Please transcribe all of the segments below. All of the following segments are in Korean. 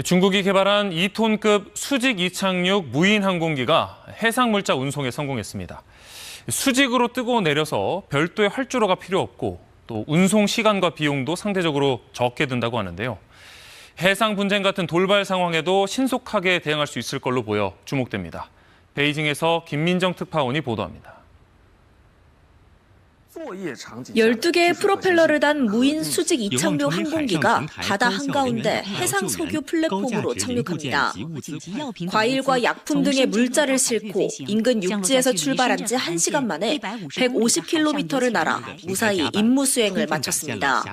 중국이 개발한 2톤급 수직 이착륙 무인 항공기가 해상물자 운송에 성공했습니다. 수직으로 뜨고 내려서 별도의 활주로가 필요 없고 또 운송 시간과 비용도 상대적으로 적게 든다고 하는데요. 해상 분쟁 같은 돌발 상황에도 신속하게 대응할 수 있을 걸로 보여 주목됩니다. 베이징에서 김민정 특파원이 보도합니다. 12개의 프로펠러를 단 무인 수직 이착륙 항공기가 바다 한가운데 해상 석유 플랫폼으로 착륙합니다. 과일과 약품 등의 물자를 싣고 인근 육지에서 출발한 지 1시간 만에 150km를 날아 무사히 임무 수행을 마쳤습니다.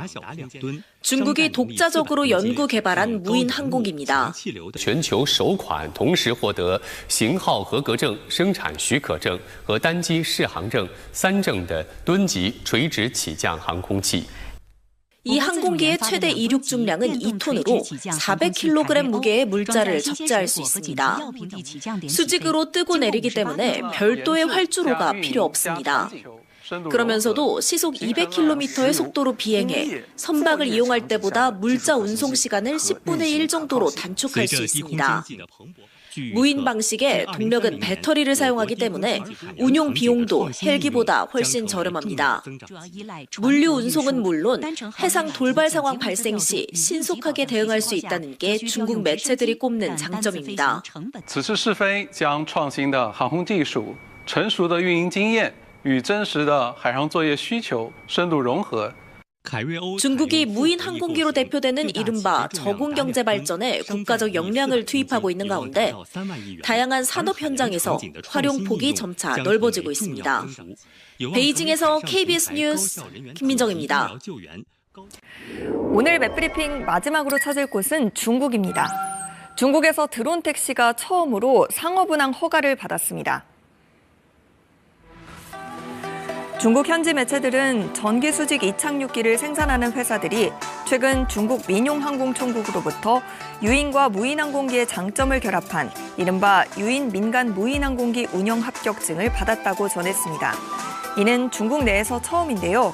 중국이 독자적으로 연구 개발한 무인 항공기입니다. 全球首款同时获得型号合格证、生产许可证和单机适航证3证的吨级垂直起降航空器。 이 항공기의 최대 이륙 중량은 2톤으로 400kg 무게의 물자를 적재할 수 있습니다. 수직으로 뜨고 내리기 때문에 별도의 활주로가 필요 없습니다. 그러면서도 시속 200km의 속도로 비행해 선박을 이용할 때보다 물자 운송 시간을 10분의 1 정도로 단축할 수 있습니다. 무인 방식의 동력은 배터리를 사용하기 때문에 운용 비용도 헬기보다 훨씬 저렴합니다. 물류 운송은 물론 해상 돌발 상황 발생 시 신속하게 대응할 수 있다는 게 중국 매체들이 꼽는 장점입니다. 此次试飞将创新的航空技术、成熟的运营经验与真实的海上作业需求深度融合。 중국이 무인 항공기로 대표되는 이른바 저공 경제 발전에 국가적 역량을 투입하고 있는 가운데 다양한 산업 현장에서 활용 폭이 점차 넓어지고 있습니다. 베이징에서 KBS 뉴스 김민정입니다. 오늘 맵브리핑 마지막으로 찾을 곳은 중국입니다. 중국에서 드론 택시가 처음으로 상업운항 허가를 받았습니다. 중국 현지 매체들은 전기 수직 이착륙기를 생산하는 회사들이 최근 중국 민용항공총국으로부터 유인과 무인항공기의 장점을 결합한 이른바 유인 민간 무인항공기 운영 합격증을 받았다고 전했습니다. 이는 중국 내에서 처음인데요.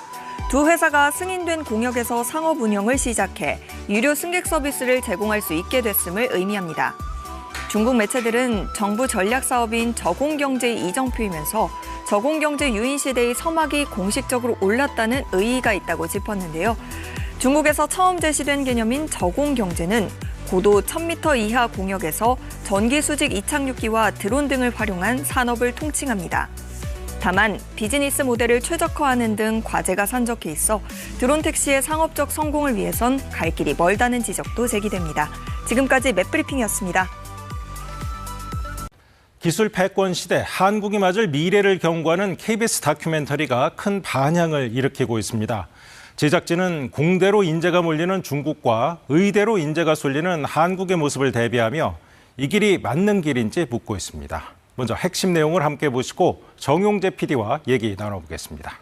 두 회사가 승인된 공역에서 상업 운영을 시작해 유료 승객 서비스를 제공할 수 있게 됐음을 의미합니다. 중국 매체들은 정부 전략 사업인 저공경제의 이정표이면서 저공경제 유인 시대의 서막이 공식적으로 올랐다는 의의가 있다고 짚었는데요. 중국에서 처음 제시된 개념인 저공경제는 고도 1000m 이하 공역에서 전기 수직 이착륙기와 드론 등을 활용한 산업을 통칭합니다. 다만 비즈니스 모델을 최적화하는 등 과제가 산적해 있어 드론 택시의 상업적 성공을 위해선 갈 길이 멀다는 지적도 제기됩니다. 지금까지 맵브리핑이었습니다. 기술 패권 시대 한국이 맞을 미래를 경고하는 KBS 다큐멘터리가 큰 반향을 일으키고 있습니다. 제작진은 공대로 인재가 몰리는 중국과 의대로 인재가 쏠리는 한국의 모습을 대비하며 이 길이 맞는 길인지 묻고 있습니다. 먼저 핵심 내용을 함께 보시고 정용재 PD와 얘기 나눠보겠습니다.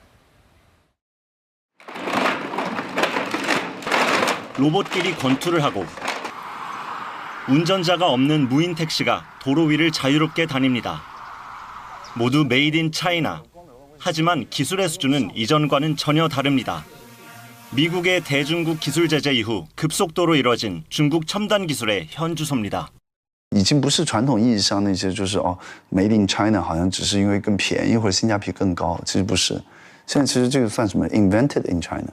로봇끼리 권투를 하고 운전자가 없는 무인 택시가 도로 위를 자유롭게 다닙니다. 모두 메이드 인 차이나. 하지만 기술의 수준은 이전과는 전혀 다릅니다. 미국의 대중국 기술 제재 이후 급속도로 이뤄진 중국 첨단 기술의 현주소입니다. 已经不是传统意义上那些就是made in China 好像只是因为更便宜或者性价比更高，其实不是。现在其实这个算什么 invented in China。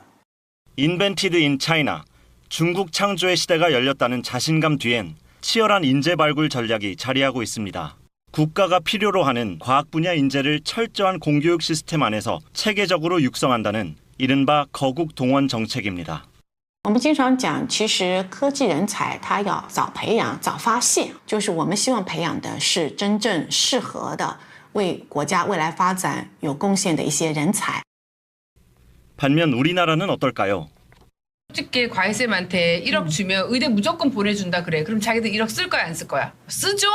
Invented in China. 중국 창조의 시대가 열렸다는 자신감 뒤엔 치열한 인재 발굴 전략이 자리하고 있습니다. 국가가 필요로 하는 과학 분야 인재를 철저한 공교육 시스템 안에서 체계적으로 육성한다는 이른바 거국 동원 정책입니다. 我们经常讲，其实科技人才他要早培养、早发现，就是我们希望培养的是真正适合的、为国家未来发展有贡献的一些人才。 반면 우리나라는 어떨까요? 솔직히 과외쌤한테 1억 주면 의대 무조건 보내준다 그래. 그럼 자기들 1억 쓸 거야 안 쓸 거야? 쓰죠!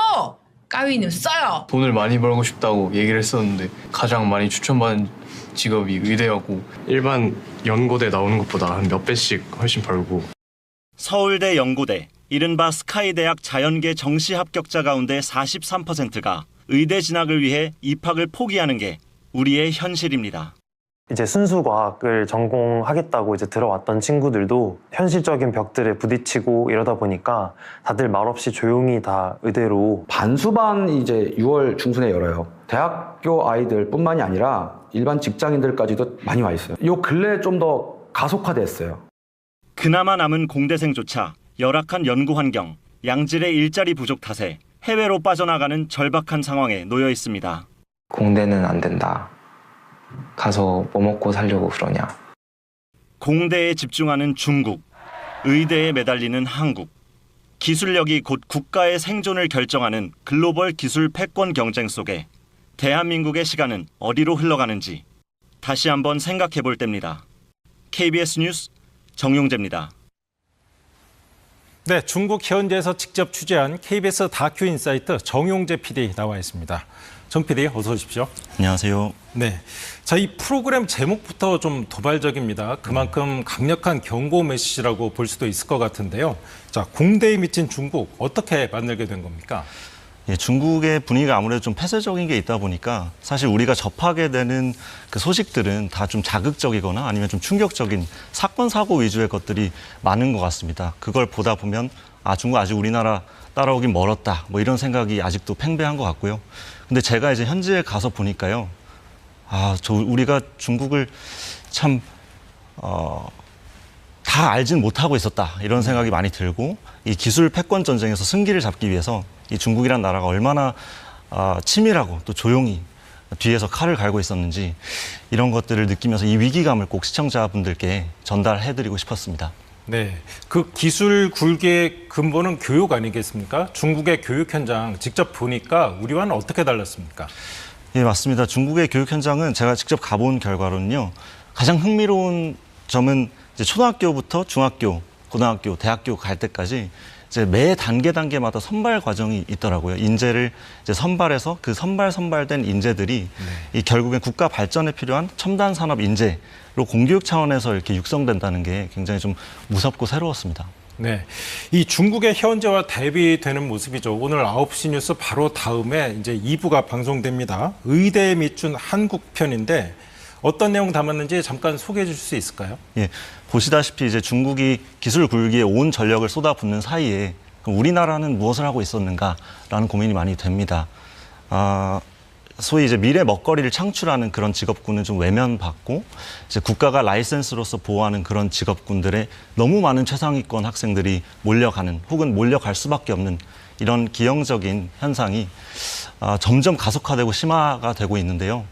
까위님 써요! 돈을 많이 벌고 싶다고 얘기를 했었는데 가장 많이 추천받은 직업이 의대였고 일반 연고대 나오는 것보다 한 몇 배씩 훨씬 벌고. 서울대 연고대, 이른바 스카이대학 자연계 정시 합격자 가운데 43%가 의대 진학을 위해 입학을 포기하는 게 우리의 현실입니다. 이제 순수과학을 전공하겠다고 이제 들어왔던 친구들도 현실적인 벽들에 부딪히고 이러다 보니까 다들 말없이 조용히 다 의대로 반수반 이제 6월 중순에 열어요. 대학교 아이들뿐만이 아니라 일반 직장인들까지도 많이 와 있어요. 요 근래 좀 더 가속화됐어요. 그나마 남은 공대생조차 열악한 연구 환경, 양질의 일자리 부족 탓에 해외로 빠져나가는 절박한 상황에 놓여 있습니다. 공대는 안 된다. 가서 뭐 먹고 살려고 그러냐. 공대에 집중하는 중국, 의대에 매달리는 한국. 기술력이 곧 국가의 생존을 결정하는 글로벌 기술 패권 경쟁 속에 대한민국의 시간은 어디로 흘러가는지 다시 한번 생각해 볼 때입니다. KBS 뉴스 정용재입니다. 네, 중국 현지에서 직접 취재한 KBS 다큐 인사이트 정용재 PD 나와 있습니다. 정 PD, 어서 오십시오. 안녕하세요. 네, 자, 이 프로그램 제목부터 좀 도발적입니다. 그만큼 강력한 경고 메시지라고 볼 수도 있을 것 같은데요. 자, 공대에 미친 중국, 어떻게 만들게 된 겁니까? 예, 중국의 분위기가 아무래도 좀 폐쇄적인 게 있다 보니까 사실 우리가 접하게 되는 그 소식들은 다 좀 자극적이거나 아니면 좀 충격적인 사건, 사고 위주의 것들이 많은 것 같습니다. 그걸 보다 보면 중국 아직 우리나라 따라오긴 멀었다. 뭐 이런 생각이 아직도 팽배한 것 같고요. 근데 제가 이제 현지에 가서 보니까요. 우리가 중국을 참, 다 알진 못하고 있었다. 이런 생각이 많이 들고 이 기술 패권 전쟁에서 승기를 잡기 위해서 이 중국이란 나라가 얼마나 치밀하고 또 조용히 뒤에서 칼을 갈고 있었는지 이런 것들을 느끼면서 이 위기감을 꼭 시청자분들께 전달해드리고 싶었습니다. 네, 그 기술 굴기의 근본은 교육 아니겠습니까? 중국의 교육 현장 직접 보니까 우리와는 어떻게 달랐습니까? 예, 맞습니다. 중국의 교육 현장은 제가 직접 가본 결과로는요. 가장 흥미로운 점은 이제 초등학교부터 중학교, 고등학교, 대학교 갈 때까지 이제 매 단계마다 선발 과정이 있더라고요. 인재를 이제 선발해서 그 선발된 인재들이 이 결국엔 국가 발전에 필요한 첨단 산업 인재로 공교육 차원에서 이렇게 육성된다는 게 굉장히 좀 무섭고 새로웠습니다. 네, 이 중국의 현재와 대비되는 모습이죠. 오늘 9시 뉴스 바로 다음에 이제 2부가 방송됩니다. 의대에 미춘 한국 편인데 어떤 내용 담았는지 잠깐 소개해 주실 수 있을까요? 예, 보시다시피 이제 중국이 기술 굴기에 온 전력을 쏟아붓는 사이에 우리나라는 무엇을 하고 있었는가라는 고민이 많이 됩니다. 소위 이제 미래 먹거리를 창출하는 그런 직업군은 좀 외면받고 이제 국가가 라이센스로서 보호하는 그런 직업군들의 너무 많은 최상위권 학생들이 몰려가는 혹은 몰려갈 수밖에 없는 이런 기형적인 현상이 점점 가속화되고 심화가 되고 있는데요.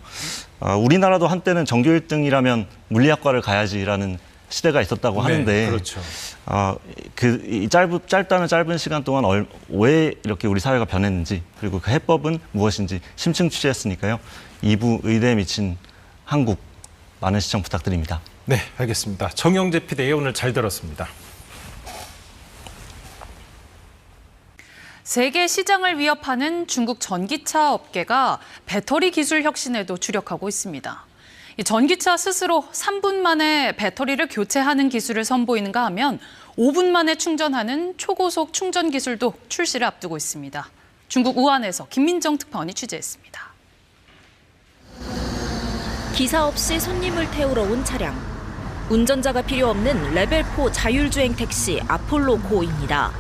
우리나라도 한때는 전교 1등이라면 물리학과를 가야지라는 시대가 있었다고 하는데, 네, 그렇죠. 이 짧은 시간 동안 왜 이렇게 우리 사회가 변했는지 그리고 그 해법은 무엇인지 심층 취재했으니까요. 2부 의대에 미친 한국 많은 시청 부탁드립니다. 네, 알겠습니다. 정용재 PD의 오늘 잘 들었습니다. 세계 시장을 위협하는 중국 전기차 업계가 배터리 기술 혁신에도 주력하고 있습니다. 이 전기차 스스로 3분 만에 배터리를 교체하는 기술을 선보이는가 하면 5분 만에 충전하는 초고속 충전 기술도 출시를 앞두고 있습니다. 중국 우한에서 김민정 특파원이 취재했습니다. 기사 없이 손님을 태우러 온 차량. 운전자가 필요 없는 레벨4 자율주행 택시 아폴로 고입니다.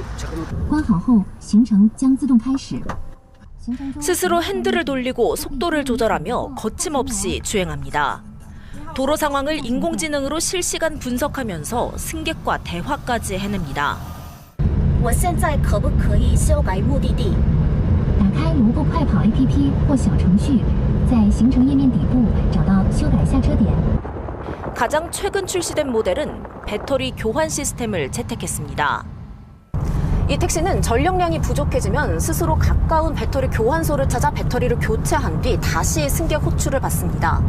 스스로 핸들을 돌리고 속도를 조절하며 거침없이 주행합니다. 도로 상황을 인공지능으로 실시간 분석하면서 승객과 대화까지 해냅니다. 我现在可不可以修改目的地？打开卢布快跑 APP 或小程序，在行程页面底部找到修改下车点。 가장 최근 출시된 모델은 배터리 교환 시스템을 채택했습니다. 이 택시는 전력량이 부족해지면 스스로 가까운 배터리 교환소를 찾아 배터리를 교체한 뒤 다시 승객 호출을 받습니다.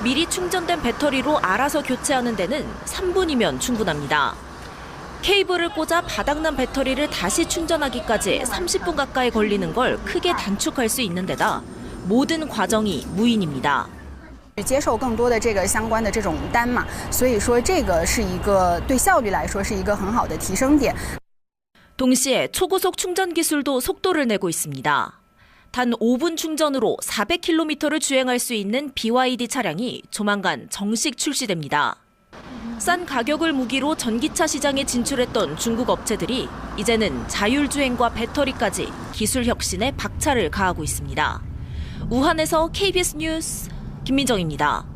미리 충전된 배터리로 알아서 교체하는 데는 3분이면 충분합니다. 케이블을 꽂아 바닥난 배터리를 다시 충전하기까지 30분 가까이 걸리는 걸 크게 단축할 수 있는 데다 모든 과정이 무인입니다. 接受更多的这个相关的这种单嘛，所以说这个是一个对效率来说是一个很好的提升点。 동시에 초고속 충전 기술도 속도를 내고 있습니다. 단 5분 충전으로 400km를 주행할 수 있는 BYD 차량이 조만간 정식 출시됩니다. 싼 가격을 무기로 전기차 시장에 진출했던 중국 업체들이 이제는 자율주행과 배터리까지 기술 혁신에 박차를 가하고 있습니다. 우한에서 KBS 뉴스 김민정입니다.